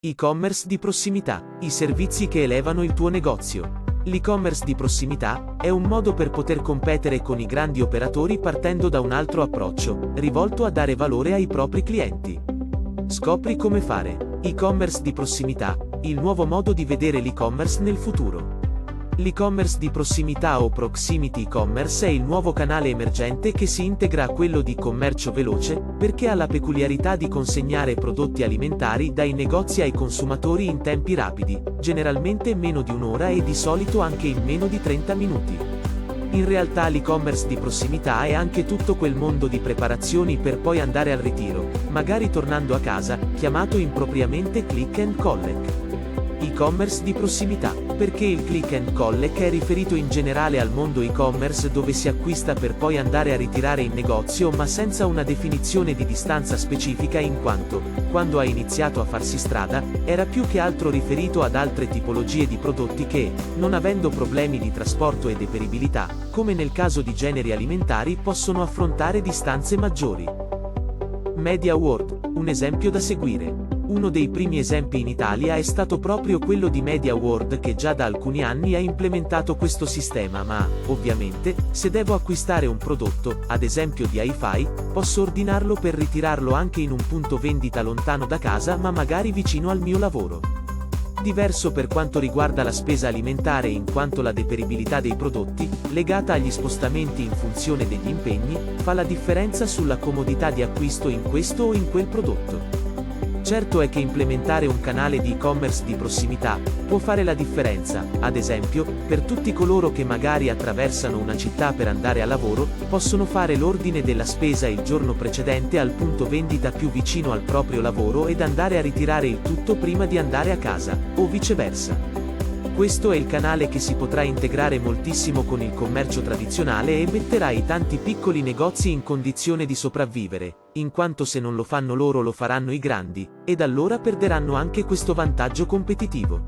E-commerce di prossimità, i servizi che elevano il tuo negozio. L'e-commerce di prossimità è un modo per poter competere con i grandi operatori partendo da un altro approccio, rivolto a dare valore ai propri clienti. Scopri come fare. E-commerce di prossimità, il nuovo modo di vedere l'e-commerce nel futuro. L'e-commerce di prossimità o proximity e-commerce è il nuovo canale emergente che si integra a quello di commercio veloce, perché ha la peculiarità di consegnare prodotti alimentari dai negozi ai consumatori in tempi rapidi, generalmente meno di un'ora e di solito anche in meno di 30 minuti. In realtà l'e-commerce di prossimità è anche tutto quel mondo di preparazioni per poi andare al ritiro, magari tornando a casa, chiamato impropriamente click and collect. E-commerce di prossimità, perché il click and collect è riferito in generale al mondo e-commerce dove si acquista per poi andare a ritirare in negozio ma senza una definizione di distanza specifica in quanto, quando ha iniziato a farsi strada, era più che altro riferito ad altre tipologie di prodotti che, non avendo problemi di trasporto e deperibilità, come nel caso di generi alimentari possono affrontare distanze maggiori. Media World, un esempio da seguire. Uno dei primi esempi in Italia è stato proprio quello di Media World che già da alcuni anni ha implementato questo sistema ma, ovviamente, se devo acquistare un prodotto, ad esempio di Hi-Fi, posso ordinarlo per ritirarlo anche in un punto vendita lontano da casa ma magari vicino al mio lavoro. Diverso per quanto riguarda la spesa alimentare in quanto la deperibilità dei prodotti, legata agli spostamenti in funzione degli impegni, fa la differenza sulla comodità di acquisto in questo o in quel prodotto. Certo è che implementare un canale di e-commerce di prossimità può fare la differenza, ad esempio, per tutti coloro che magari attraversano una città per andare a lavoro, possono fare l'ordine della spesa il giorno precedente al punto vendita più vicino al proprio lavoro ed andare a ritirare il tutto prima di andare a casa, o viceversa. Questo è il canale che si potrà integrare moltissimo con il commercio tradizionale e metterà i tanti piccoli negozi in condizione di sopravvivere, in quanto se non lo fanno loro lo faranno i grandi, ed allora perderanno anche questo vantaggio competitivo.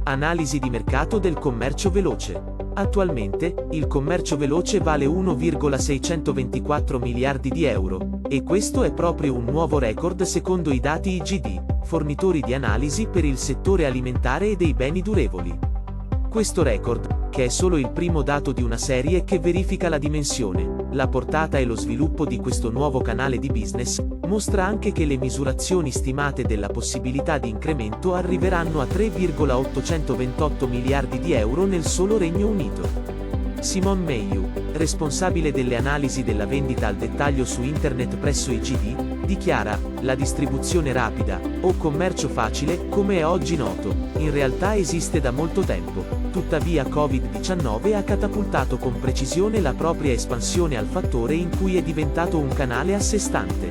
Analisi di mercato del commercio veloce. Attualmente, il commercio veloce vale 1,624 miliardi di euro, e questo è proprio un nuovo record secondo i dati IGD, fornitori di analisi per il settore alimentare e dei beni durevoli. Questo record, che è solo il primo dato di una serie che verifica la dimensione, la portata e lo sviluppo di questo nuovo canale di business, mostra anche che le misurazioni stimate della possibilità di incremento arriveranno a 3,828 miliardi di euro nel solo Regno Unito. Simon Mayhew, responsabile delle analisi della vendita al dettaglio su internet presso IGD, dichiara: la distribuzione rapida, o commercio facile, come è oggi noto, in realtà esiste da molto tempo, tuttavia Covid-19 ha catapultato con precisione la propria espansione al fattore in cui è diventato un canale a sé stante.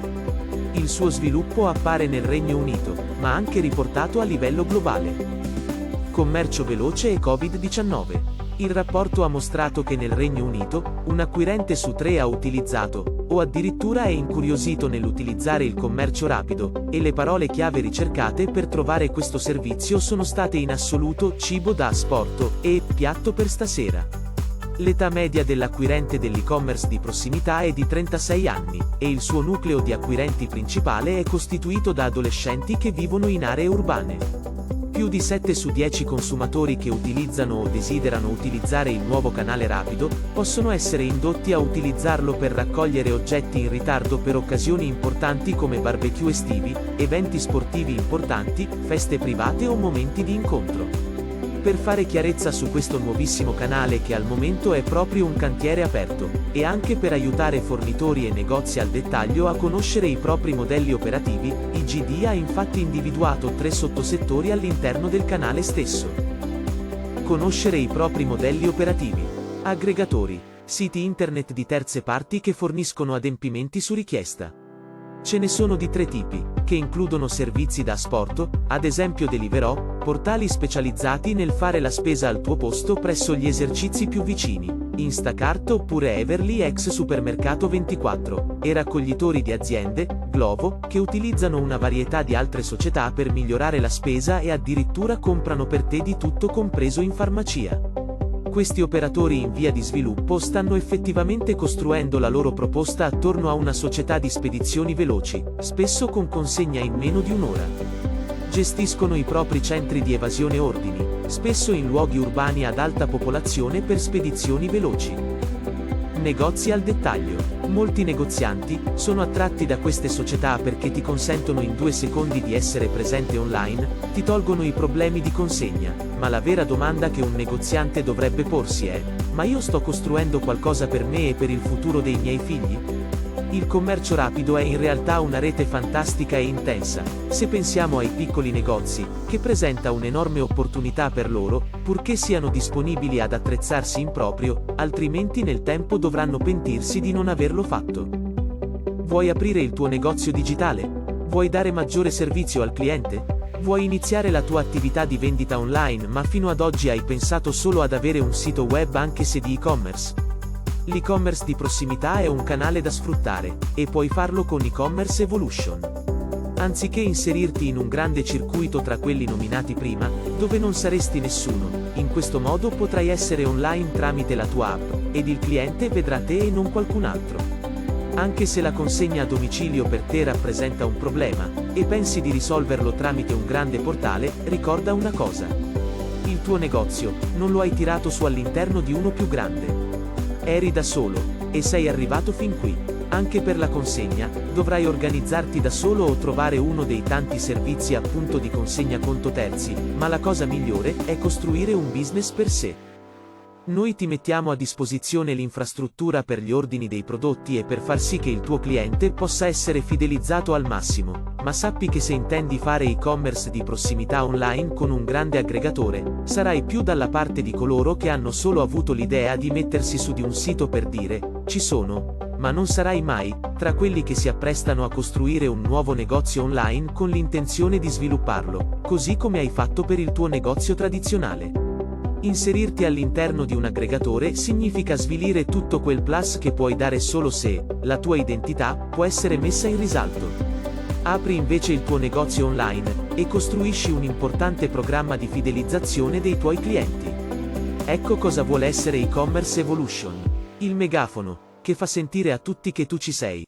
Il suo sviluppo appare nel Regno Unito, ma anche riportato a livello globale. Commercio veloce e Covid-19. Il rapporto ha mostrato che nel Regno Unito, un acquirente su 3 ha utilizzato, o addirittura è incuriosito nell'utilizzare il commercio rapido, e le parole chiave ricercate per trovare questo servizio sono state in assoluto cibo da asporto e piatto per stasera. L'età media dell'acquirente dell'e-commerce di prossimità è di 36 anni, e il suo nucleo di acquirenti principale è costituito da adolescenti che vivono in aree urbane. Più di 7 su 10 consumatori che utilizzano o desiderano utilizzare il nuovo canale rapido, possono essere indotti a utilizzarlo per raccogliere oggetti in ritardo per occasioni importanti come barbecue estivi, eventi sportivi importanti, feste private o momenti di incontro. Per fare chiarezza su questo nuovissimo canale che al momento è proprio un cantiere aperto, e anche per aiutare fornitori e negozi al dettaglio a conoscere i propri modelli operativi, IGD ha infatti individuato 3 sottosettori all'interno del canale stesso. Conoscere i propri modelli operativi. Aggregatori, siti internet di terze parti che forniscono adempimenti su richiesta. Ce ne sono di 3 tipi, che includono servizi da asporto, ad esempio Deliveroo, portali specializzati nel fare la spesa al tuo posto presso gli esercizi più vicini, Instacart oppure Everly ex Supermercato 24, e raccoglitori di aziende, Glovo, che utilizzano una varietà di altre società per migliorare la spesa e addirittura comprano per te di tutto compreso in farmacia. Questi operatori in via di sviluppo stanno effettivamente costruendo la loro proposta attorno a una società di spedizioni veloci, spesso con consegna in meno di un'ora. Gestiscono i propri centri di evasione ordini, spesso in luoghi urbani ad alta popolazione per spedizioni veloci. Negozi al dettaglio. Molti negozianti sono attratti da queste società perché ti consentono in 2 secondi di essere presente online, ti tolgono i problemi di consegna, ma la vera domanda che un negoziante dovrebbe porsi è: ma io sto costruendo qualcosa per me e per il futuro dei miei figli? Il commercio rapido è in realtà una rete fantastica e intensa, se pensiamo ai piccoli negozi, che presenta un'enorme opportunità per loro, purché siano disponibili ad attrezzarsi in proprio, altrimenti nel tempo dovranno pentirsi di non averlo fatto. Vuoi aprire il tuo negozio digitale? Vuoi dare maggiore servizio al cliente? Vuoi iniziare la tua attività di vendita online ma fino ad oggi hai pensato solo ad avere un sito web anche se di e-commerce? L'e-commerce di prossimità è un canale da sfruttare, e puoi farlo con e-commerce Evolution. Anziché inserirti in un grande circuito tra quelli nominati prima, dove non saresti nessuno, in questo modo potrai essere online tramite la tua app, ed il cliente vedrà te e non qualcun altro. Anche se la consegna a domicilio per te rappresenta un problema, e pensi di risolverlo tramite un grande portale, ricorda una cosa. Il tuo negozio, non lo hai tirato su all'interno di uno più grande. Eri da solo, e sei arrivato fin qui. Anche per la consegna, dovrai organizzarti da solo o trovare uno dei tanti servizi appunto di consegna conto terzi, ma la cosa migliore è costruire un business per sé. Noi ti mettiamo a disposizione l'infrastruttura per gli ordini dei prodotti e per far sì che il tuo cliente possa essere fidelizzato al massimo, ma sappi che se intendi fare e-commerce di prossimità online con un grande aggregatore, sarai più dalla parte di coloro che hanno solo avuto l'idea di mettersi su di un sito per dire: ci sono, ma non sarai mai tra quelli che si apprestano a costruire un nuovo negozio online con l'intenzione di svilupparlo, così come hai fatto per il tuo negozio tradizionale. Inserirti all'interno di un aggregatore significa svilire tutto quel plus che puoi dare solo se la tua identità può essere messa in risalto. Apri invece il tuo negozio online e costruisci un importante programma di fidelizzazione dei tuoi clienti. Ecco cosa vuole essere e-commerce Evolution. Il megafono che fa sentire a tutti che tu ci sei.